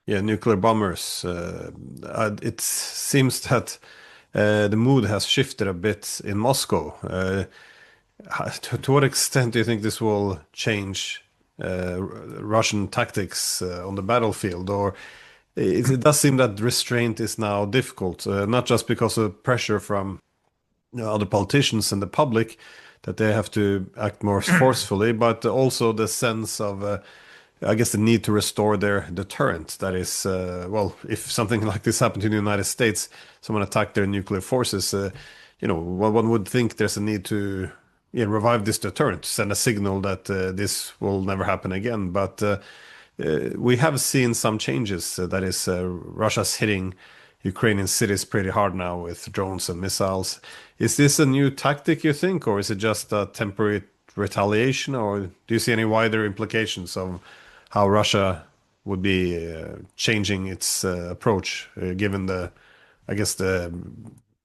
nuclear bombers. It seems that the mood has shifted a bit in Moscow. To what extent do you think this will change Russian tactics on the battlefield? Or it does seem that restraint is now difficult, not just because of pressure from other politicians and the public that they have to act more forcefully, but also the sense of, I guess, the need to restore their deterrent. That is, well, if something like this happened in the United States, someone attacked their nuclear forces, one would think there's a need to revive this deterrent, send a signal that this will never happen again. But we have seen some changes. That is, Russia's hitting Ukrainian cities pretty hard now with drones and missiles. Is this a new tactic, you think, or is it just a temporary retaliation, or do you see any wider implications of how Russia would be changing its approach, given I guess, the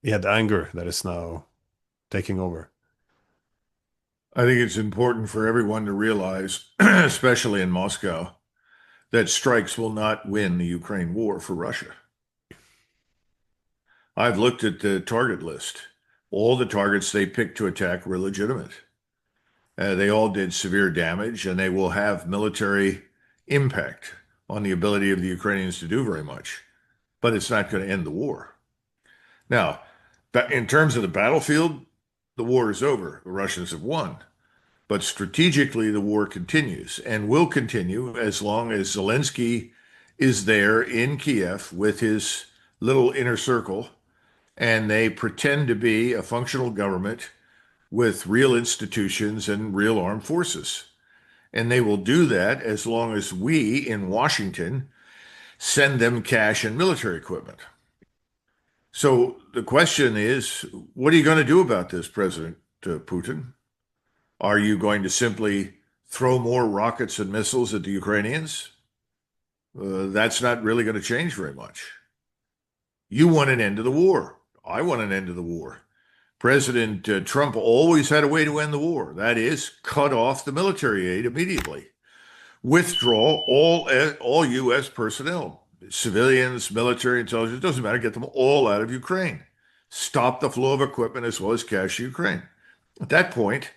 anger that is now taking over? I think it's important for everyone to realize, especially in Moscow, that strikes will not win the Ukraine war for Russia. I've looked at the target list. All the targets they picked to attack were legitimate. They all did severe damage, and they will have military impact on the ability of the Ukrainians to do very much. But it's not going to end the war. Now, in terms of the battlefield, the war is over. The Russians have won. But strategically, the war continues and will continue as long as Zelensky is there in Kiev with his little inner circle and they pretend to be a functional government with real institutions and real armed forces. And they will do that as long as we in Washington send them cash and military equipment. So the question is, what are you going to do about this, President Putin? Are you going to simply throw more rockets and missiles at the Ukrainians? That's not really going to change very much. You want an end to the war. I want an end to the war. President Trump always had a way to end the war. That is, cut off the military aid immediately. Withdraw all U.S. personnel, civilians, military, intelligence, doesn't matter, get them all out of Ukraine. Stop the flow of equipment as well as cash to Ukraine. At that point,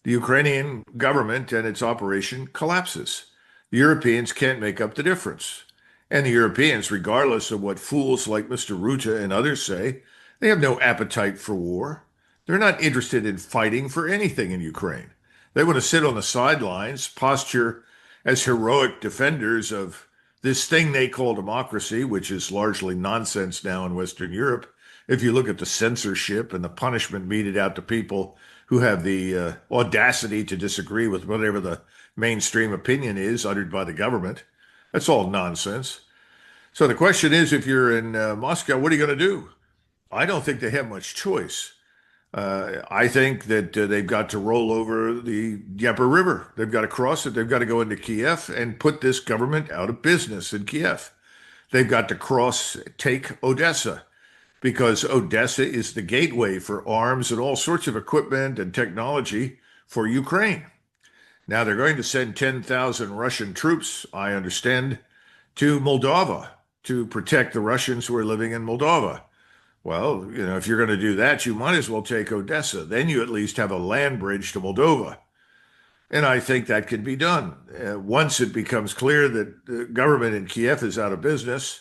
the Ukrainian government and its operation collapses. The Europeans can't make up the difference. And the Europeans, regardless of what fools like Mr. Rutte and others say, they have no appetite for war. They're not interested in fighting for anything in Ukraine. They want to sit on the sidelines, posture as heroic defenders of this thing they call democracy, which is largely nonsense now in Western Europe. If you look at the censorship and the punishment meted out to people who have the audacity to disagree with whatever the mainstream opinion is uttered by the government, that's all nonsense. So the question is, if you're in Moscow, what are you going to do? I don't think they have much choice. I think that they've got to roll over the Dnieper River. They've got to cross it. They've got to go into Kiev and put this government out of business in Kiev. They've got to take Odessa, because Odessa is the gateway for arms and all sorts of equipment and technology for Ukraine. Now they're going to send 10,000 Russian troops, I understand, to Moldova to protect the Russians who are living in Moldova. Well, if you're going to do that, you might as well take Odessa. Then you at least have a land bridge to Moldova. And I think that can be done. Once it becomes clear that the government in Kiev is out of business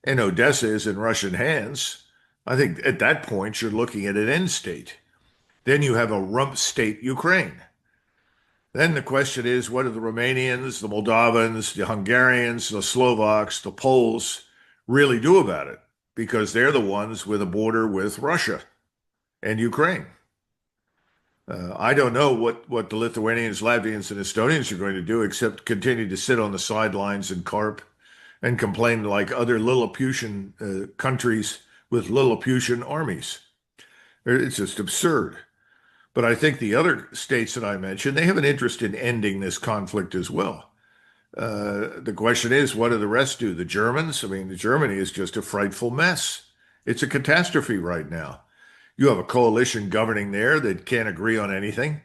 and Odessa is in Russian hands, I think at that point you're looking at an end state. Then you have a rump state Ukraine. Then the question is, what do the Romanians, the Moldovans, the Hungarians, the Slovaks, the Poles really do about it? Because they're the ones with a border with Russia and Ukraine. I don't know what the Lithuanians, Latvians, and Estonians are going to do except continue to sit on the sidelines and carp and complain like other Lilliputian countries with Lilliputian armies. It's just absurd. But I think the other states that I mentioned, they have an interest in ending this conflict as well. The question is, what do the rest do? The Germans? I mean, Germany is just a frightful mess. It's a catastrophe right now. You have a coalition governing there that can't agree on anything.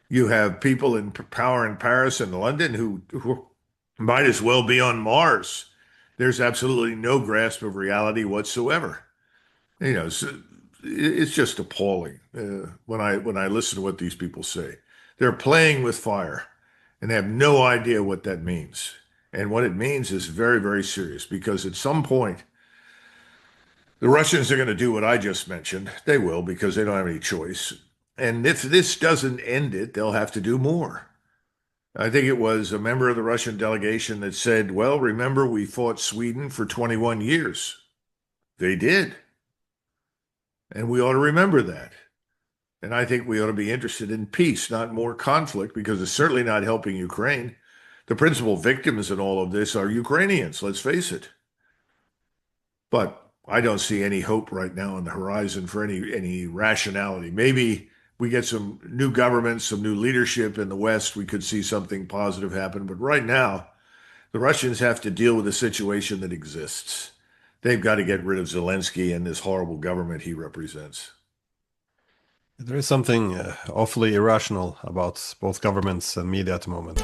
You have people in power in Paris and London who Might as well be on Mars. There's absolutely no grasp of reality whatsoever. So it's just appalling when I listen to what these people say. They're playing with fire, and they have no idea what that means. And what it means is very, very serious because at some point, the Russians are going to do what I just mentioned. They will because they don't have any choice. And if this doesn't end it, they'll have to do more. I think it was a member of the Russian delegation that said, well, remember, we fought Sweden for 21 years. They did. And we ought to remember that. And I think we ought to be interested in peace, not more conflict, because it's certainly not helping Ukraine. The principal victims in all of this are Ukrainians, let's face it. But I don't see any hope right now on the horizon for any rationality. Maybe we get some new governments, some new leadership in the West, we could see something positive happen. But right now, the Russians have to deal with a situation that exists. They've got to get rid of Zelensky and this horrible government he represents. There is something awfully irrational about both governments and media at the moment.